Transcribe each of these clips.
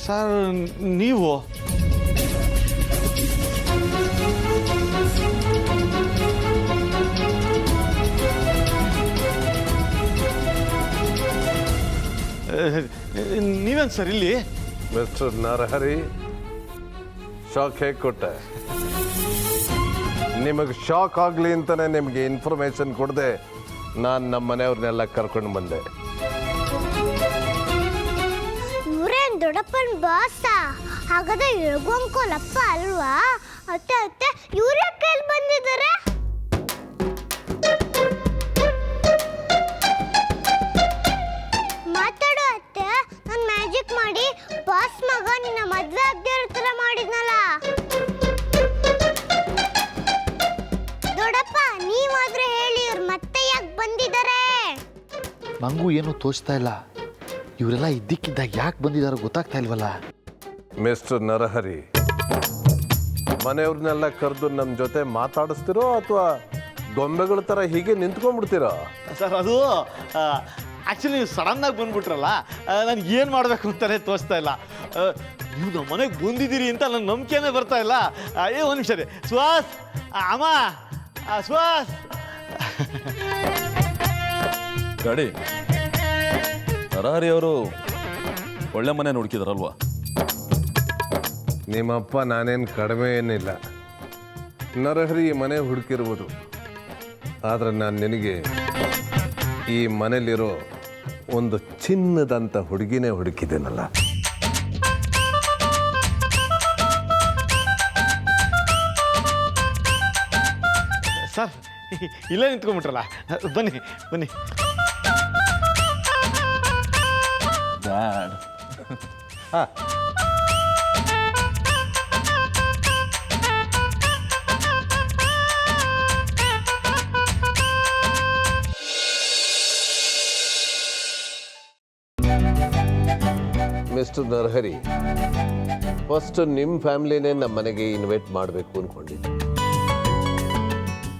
Sir ನೀವು ನೀವೇನು sir ಇಲ್ಲಿ? ಮಿಸ್ಟರ್ ನರಹರಿ, ಶಾಕ್ ಹೇಗೆ ಕೊಟ್ಟೆ? ನಿಮಗೆ ಶಾಕ್ ಆಗಲಿ ಅಂತಲೇ ನಿಮಗೆ ಇನ್ಫಾರ್ಮೇಶನ್ ಕೊಡದೆ ನಾನು ನಮ್ಮ ಮನೆಯವ್ರನ್ನೆಲ್ಲ ಕರ್ಕೊಂಡು ಬಂದೆ. ಇವರೇನು ದೊಡ್ಡಪ್ಪನ ಬಾಸ? ಹಾಗಾದ್ರೆ ಇಳ್ಗೊಂಕೋಲಪ್ಪ ಅಲ್ವಾ? ಅತ್ತೆ ಅತ್ತೆ ಇವರೇ ಕೈಲಿ ಬಂದಿದ್ದಾರೆ. ಮಾತಾಡು ಅತ್ತೆ. ನಾನು ಮ್ಯಾಜಿಕ್ ಮಾಡಿ ಬಾಸ್ ಮಗ ನಿನ್ನ ಮದ್ವೆ ಆಗದೆ ಇರೋ ಥರ ಮಾಡಿದ್ನಲ್ಲ. ದೊಡ್ಡಪ್ಪ ನೀವಾದ್ರೆ ಹೇಳಿ, ಇವ್ರು ಮತ್ತೆ ಯಾಕೆ ಬಂದಿದ್ದಾರೆ? ನನಗೂ ಏನೂ ತೋಚ್ತಾ ಇಲ್ಲ. ಇವರೆಲ್ಲ ಇದ್ದಕ್ಕಿದ್ದಾಗ ಯಾಕೆ ಬಂದಿದ್ದಾರೋ ಗೊತ್ತಾಗ್ತಾ ಇಲ್ವಲ್ಲ. ಮಿಸ್ಟರ್ ನರಹರಿ, ಮನೆಯವ್ರನ್ನೆಲ್ಲ ಕರೆದು ನಮ್ಮ ಜೊತೆ ಮಾತಾಡಿಸ್ತಿರೋ ಅಥವಾ ಗೊಂಬೆಗಳ ಥರ ಹೀಗೆ ನಿಂತ್ಕೊಂಡ್ಬಿಡ್ತೀರೋ? ಸರ್ ಅದು ಆ್ಯಕ್ಚುಲಿ ಸಡನ್ನಾಗಿ ಬಂದ್ಬಿಟ್ರಲ್ಲ, ನನಗೆ ಏನು ಮಾಡಬೇಕು ಅಂತಲೇ ತೋಚ್ತಾ ಇಲ್ಲ. ನೀವು ನಮ್ಮ ಮನೆಗೆ ಬಂದಿದ್ದೀರಿ ಅಂತ ನನ್ನ ನಂಬಿಕೆನೇ ಬರ್ತಾ ಇಲ್ಲ. ಒಂದು ನಿಮಿಷ ರೀ. ಸುಹಾಸ್, ಅಮ್ಮ, ಸುಹಾಸ್. ಗಾಡಿ ನರಹರಿ ಅವರು ಒಳ್ಳೆ ಮನೆ ನೋಡ್ಕಿದಾರಲ್ವಾ? ನಿಮ್ಮಪ್ಪ ನಾನೇನು ಕಡಿಮೆ ಏನಿಲ್ಲ. ನರಹರಿ ಈ ಮನೆ ಹುಡುಕಿರ್ಬೋದು, ಆದರೆ ನಾನು ನಿನಗೆ ಈ ಮನೇಲಿರೋ ಒಂದು ಚಿನ್ನದಂಥ ಹುಡುಗಿನೇ ಹುಡುಕಿದ್ದೇನಲ್ಲ. ಸರ್ ಇಲ್ಲೇ ನಿಂತ್ಕೊಂಡ್ಬಿಟ್ರಲ್ಲ, ಬನ್ನಿ ಬನ್ನಿ. ಡ್ಯಾಡ್, ಹಾಂ, ಮಿಸ್ಟರ್ ನರಹರಿ, ಫಸ್ಟ್ ನಿಮ್ಮ ಫ್ಯಾಮಿಲಿನೇ ನಮ್ಮ ಮನೆಗೆ ಇನ್ವೈಟ್ ಮಾಡಬೇಕು ಅಂದ್ಕೊಂಡಿದ್ದೆ.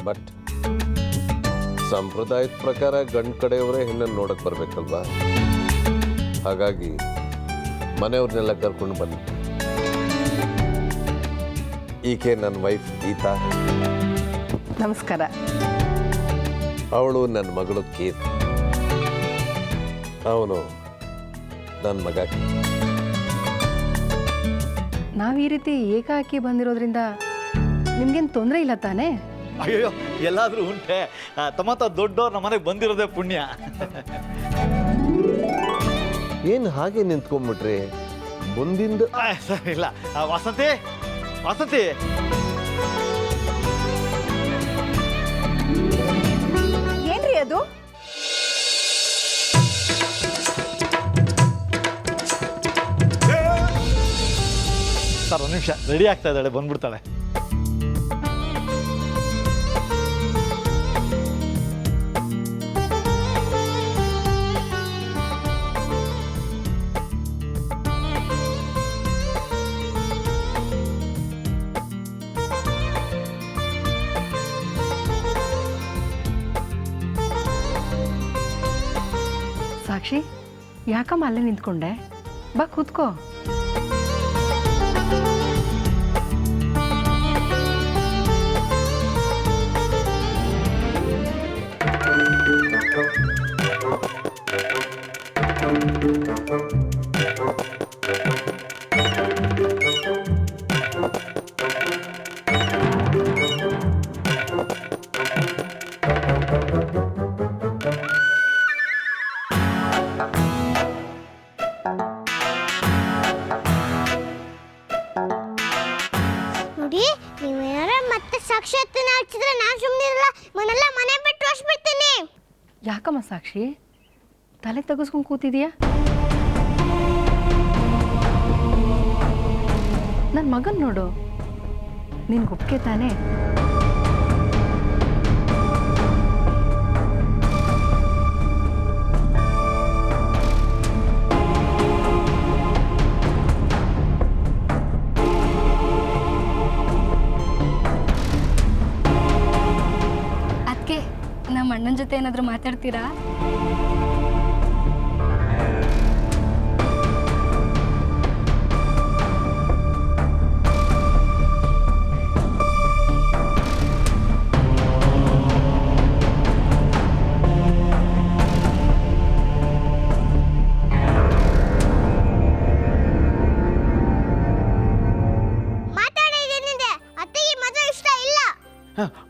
ಬಟ್ ಸಂಪ್ರದಾಯದ ಪ್ರಕಾರ ಗಂಡು ಕಡೆಯವರೇ ಹೆಣ್ಣನ್ನು ನೋಡಕ್ಕೆ ಬರಬೇಕಲ್ವಾ? ಹಾಗಾಗಿ ಮನೆಯವ್ರನ್ನೆಲ್ಲ ಕರ್ಕೊಂಡು ಬನ್ನಿ. ಈಕೆ ನನ್ನ ವೈಫ್ ಗೀತಾ. ನಮಸ್ಕಾರ. ಅವಳು ನನ್ನ ಮಗಳು ಕೀರ್ತಿ. ಅವನು ನನ್ನ ಮಗ. ನಾವು ಈ ರೀತಿ ಏಕಾಕಿ ಬಂದಿರೋದ್ರಿಂದ ನಿಮ್ಗೇನು ತೊಂದರೆ ಇಲ್ಲ ತಾನೇ? ಅಯ್ಯೋ, ಎಲ್ಲಾದರೂ ಉಂಟೆ. ತಮ್ಮ ದೊಡ್ಡವ್ರು ನಮ್ಮ ಮನೆಗೆ ಬಂದಿರೋದೇ ಪುಣ್ಯ. ಏನು ಹಾಗೆ ನಿಂತ್ಕೊಂಡ್ಬಿಟ್ರಿ? ಮುಂದಿಂದ ಸರ್ ಇಲ್ಲ. ವಸಂತಿ, ವಸಂತಿ. ಏನ್ರಿ ಅದು? ಸರ್ ಒಂದು ನಿಮಿಷ, ರೆಡಿ ಆಗ್ತಾ ಇದ್ದಾಳೆ, ಬಂದ್ಬಿಡ್ತಾಳೆ. ಸಾಕ್ಷಿ, ಯಾಕಮ್ಮ ಅಲ್ಲೇ ನಿಂತ್ಕೊಂಡೆ? ಬಾ ಕೂತ್ಕೋ. ನೋಡಿ, ನೀವೇನಾರ ಮತ್ತೆ ಸಾಕ್ಷಾತ್ನ ಹಚ್ಚಿದ್ರೆ ನಾನು ಸುಮ್ಮನಿರಲ್ಲ. ಮನೆಲ್ಲ ಮನೆ ಬಿಟ್ಟು ಹೊಸ್ಬಿಡ್ತೀನಿ. ಯಾಕಮ್ಮ ಸಾಕ್ಷಿ ತಲೆ ತೆಗೆಸ್ಕೊಂಡು ಕೂತಿದೀಯಾ? ನನ್ನ ಮಗನ್ ನೋಡು, ನಿನ್ಗೆ ಒಪ್ಪಿಗೆ ತಾನೇ? ಅದಕ್ಕೆ ನಮ್ಮ ಅಣ್ಣನ ಜೊತೆ ಏನಾದರೂ ಮಾತಾಡ್ತೀರಾ?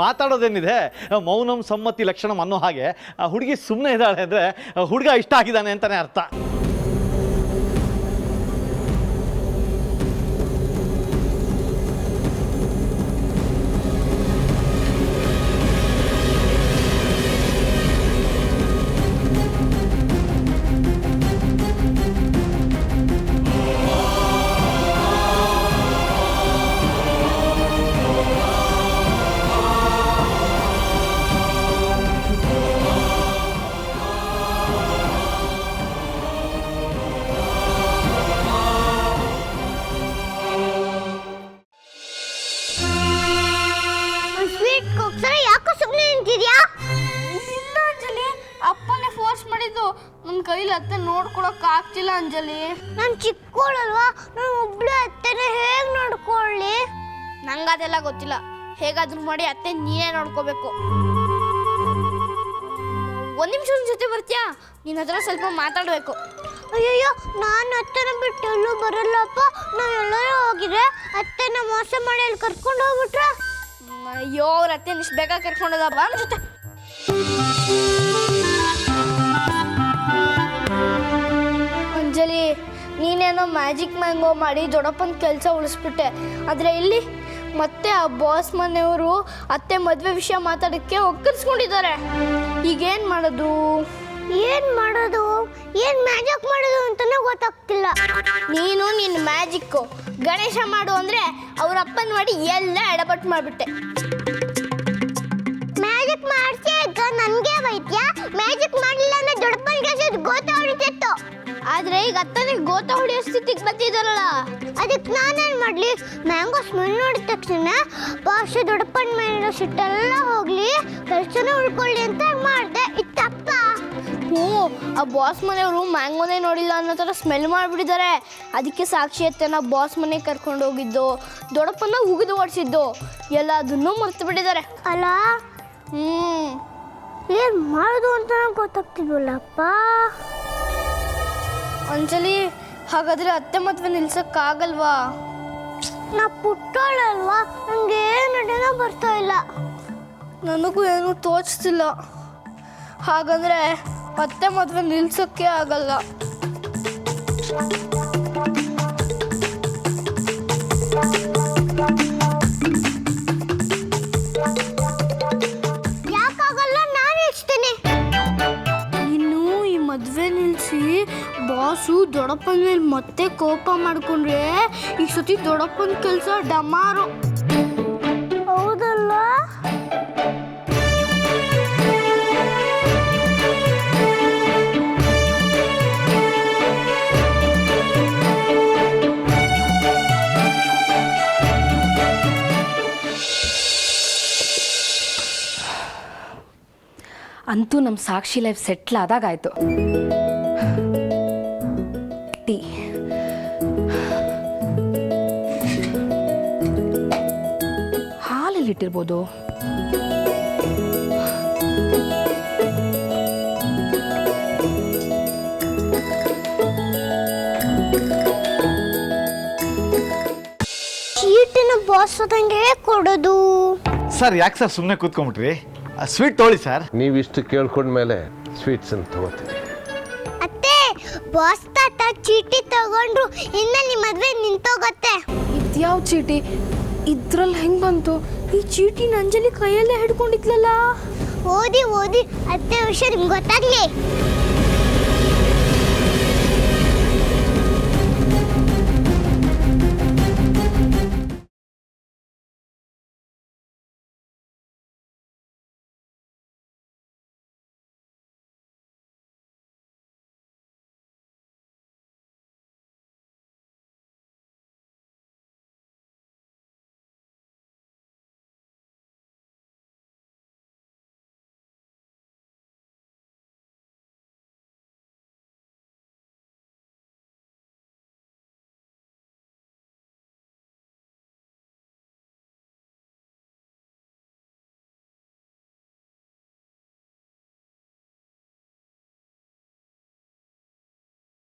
ಮಾತಾಡೋದೇನಿದೆ, ಮೌನಂ ಸಮ್ಮತಿ ಲಕ್ಷಣಂ ಅನ್ನೋ ಹಾಗೆ ಆ ಹುಡುಗಿ ಸುಮ್ಮನೆ ಇದ್ದಾಳೆ ಅಂದರೆ ಹುಡುಗ ಇಷ್ಟ ಆಗಿದ್ದಾನೆ ಅಂತಲೇ ಅರ್ಥ. ಸ್ವೀಟ್ಗೋಸ್ಕರ ಯಾಕೋ ಸುಮ್ಮನೆ ನಿಂತಿದ್ಯಾ? ಇಲ್ಲ ಅಂಜಲಿ, ಅಪ್ಪನೇ ಫೋರ್ಸ್ ಮಾಡಿದ್ದು. ನನ್ನ ಕೈಲಿ ಅತ್ತೆ ನೋಡ್ಕೊಳಕ್ ಆಗ್ತಿಲ್ಲ ಅಂಜಲಿ. ನಾನು ಚಿಕ್ಕೋಳಲ್ವಾ, ನಾನು ಒಬ್ಳೆ ಅತ್ತೆನ ಹೇಗೆ ನೋಡ್ಕೊಳ್ಳಿ? ನಂಗದೆಲ್ಲ ಗೊತ್ತಿಲ್ಲ. ಹೇಗಾದ್ರೂ ಮಾಡಿ ಅತ್ತೆ ನೀನೇ ನೋಡ್ಕೋಬೇಕು. ಒಂದ್ ನಿಮಿಷ ನನ್ನ ಜೊತೆ ಬರ್ತೀಯಾ? ನಿನ್ನ ಹತ್ರ ಸ್ವಲ್ಪ ಮಾತಾಡಬೇಕು. ಅಯ್ಯಯ್ಯೋ, ನಾನು ಅತ್ತೆನ ಬಿಟ್ಟು ಎಲ್ಲೂ ಬರಲ್ಲಪ್ಪ. ನಾವು ಎಲ್ಲರೂ ಹೋಗಿದ್ರೆ ಅತ್ತೆನ ಮೋಸ ಮಾಡಿ ಅಲ್ಲಿ ಕರ್ಕೊಂಡು ಹೋಗ್ಬಿಟ್ರೆ? ಅಯ್ಯೋ, ಅವ್ರ ಅತ್ತೆ ಇಷ್ಟು ಬೇಗ ಕರ್ಕೊಂಡೋದ, ಬಾ ನನ್ನ ಜೊತೆ. ಅಂಜಲಿ, ನೀನೇನೋ ಮ್ಯಾಜಿಕ್ ಮ್ಯಾಂಗೋ ಮಾಡಿ ದೊಡ್ಡಪ್ಪನ ಕೆಲಸ ಉಳಿಸ್ಬಿಟ್ಟೆ. ಆದರೆ ಇಲ್ಲಿ ಮತ್ತೆ ಆ ಬಾಸ್ ಮನೆಯವರು ಅತ್ತೆ ಮದುವೆ ವಿಷಯ ಮಾತಾಡೋಕ್ಕೆ ಒಕ್ಕರ್ಸ್ಕೊಂಡಿದ್ದಾರೆ. ಈಗೇನು ಮಾಡೋದು? ಏನು ಮಾಡೋದು, ಏನು ಮ್ಯಾಜಿಕ್ ಮಾಡೋದು ಅಂತಲೇ ಗೊತ್ತಾಗ್ತಿಲ್ಲ. ನೀನು ನಿನ್ನ ಮ್ಯಾಜಿಕ್ಕು ಗಣೇಶ ಮಾಡು ಅಂದರೆ ಅವ್ರ ಅಪ್ಪನ ಮಾಡಿ ಎಲ್ಲ ಎಡಪಟ್ಟು ಮಾಡಿಬಿಟ್ಟೆ. ಮ್ಯಾಜಿಕ್ ಮಾಡಿಸಿ ಈಗ ನನಗೆ ಬೈತ್ಯಾ? ಮ್ಯಾಜಿಕ್ ಮಾಡಲಿಲ್ಲ ಅಂದ್ರೆ ದೊಡ್ಡಪ್ಪನಿಗೆ ಗೋತ ಹೊಡಿತಿತ್ತು. ಆದರೆ ಈಗ ಅತ್ತನಿಗೆ ಗೋತ ಹೊಡೆಯೋ ಸ್ಥಿತಿಗೆ ಬಂದಿದ್ದಾರಲ್ಲ, ಅದಕ್ಕೆ ನಾನೇನು ಮಾಡಲಿ? ಮ್ಯಾಂಗೋ ಸ್ಮೆಲ್ ನೋಡಿದ ತಕ್ಷಣ ಬಾಸ್ ದೊಡ್ಡಪ್ಪನ ಮೇಲಿರೋ ಸಿಟ್ಟೆಲ್ಲ ಹೋಗಲಿ, ಕೆಲಸನ ಉಳ್ಕೊಳ್ಳಿ ಅಂತ ಮಾಡಿದೆ. ಇತ್ತಪ್ಪ. ಹ್ಞೂ, ಆ ಬಾಸ್ ಮನೆಯವರು ಮ್ಯಾಂಗೋನೇ ನೋಡಿಲ್ಲ ಅನ್ನೋ ಥರ ಸ್ಮೆಲ್ ಮಾಡಿಬಿಟ್ಟಿದ್ದಾರೆ. ಅದಕ್ಕೆ ಸಾಕ್ಷಿ ಅತ್ತೆನ ಬಾಸ್ ಮನೆಗೆ ಕರ್ಕೊಂಡು ಹೋಗಿದ್ದು, ದೊಡ್ಡಪ್ಪನ ಉಗಿದು ಓಡಿಸಿದ್ದು ಎಲ್ಲದನ್ನೂ ಮರ್ತು ಬಿಟ್ಟಿದ್ದಾರೆ ಅಲ್ಲ, ಏನು ಮಾಡೋದು ಅಂತ ಗೊತ್ತಾಗ್ತಿಲ್ವಲ್ಲಪ್ಪ. ಅಂಜಲಿ, ಹಾಗಾದರೆ ಅತ್ತೆ ಮದುವೆ ನಿಲ್ಸೋಕ್ಕಾಗಲ್ವಾ? ನಾ ಪುಟ್ಟೋಳಲ್ವಾ, ನನಗೆ ಏನು ಬರ್ತಾ ಇಲ್ಲ. ನನಗೂ ಏನೂ ತೋಚ್ತಿಲ್ಲ. ಹಾಗಂದರೆ ಅತ್ತೆ ಮದುವೆ ನಿಲ್ಸೋಕ್ಕೆ ಆಗಲ್ಲ. ಯಾಕಾಗಲ್ಲ? ನಾನು ಇಡ್ತೀನಿ. ಇನ್ನು ಈ ಮದುವೆ ನಿಲ್ಲಿಸಿ ಬಾಸು ದೊಡ್ಡಪ್ಪನ ಮೇಲೆ ಮತ್ತೆ ಕೋಪ ಮಾಡಿಕೊಂಡ್ರೆ ಈ ಸತಿ ದೊಡ್ಡಪ್ಪನ ಕೆಲಸ ಡಮಾರು. ಹೌದಲ್ಲ? ಅಂತೂ ನಮ್ಮ ಸಾಕ್ಷಿ ಲೈಫ್ ಸೆಟ್ಲ್ ಆದಾಗಾಯ್ತು. ಟೀ ಹಾಲಲ್ಲಿ ಇಟ್ಟಿರ್ಬೋದು. ಚೀಟಿನ ಬಾಸ್ ಅದಂಗೆ ಕೊಡೋದು. ಸರ್, ಯಾಕೆ ಸರ್ ಸುಮ್ಮನೆ ಕೂತ್ಕೊಂಡ್ಬಿಟ್ರಿ? ಸ್ವೀಟ್ ತೊಗೊಳ್ಳಿ ಸರ್. ನೀವಿಷ್ಟು ಕೇಳ್ಕೊಂಡ್ಮೇಲೆ ಸ್ವೀಟ್ಸನ್ನು ತಗೋತೀನಿ. ಅತ್ತೆ, ಬಾಸ್ ತಾತ ಚೀಟಿ ತಗೊಂಡ್ರು, ಇನ್ನು ನಿಮ್ಮ ಮದುವೆ ನಿಂತೋಗತ್ತೆ. ಇದ್ಯಾವ ಚೀಟಿ? ಇದ್ರಲ್ಲಿ ಹೆಂಗೆ ಬಂತು? ಈ ಚೀಟಿ ಅಂಜಲಿ ಕೈಯಲ್ಲೇ ಹಿಡ್ಕೊಂಡಿದ್ಲಲ್ಲ. ಓದಿ ಓದಿ ಅತ್ತೆ ವಿಷಯ ನಿಮ್ಗೆ ಗೊತ್ತಾಗ್ಲಿ.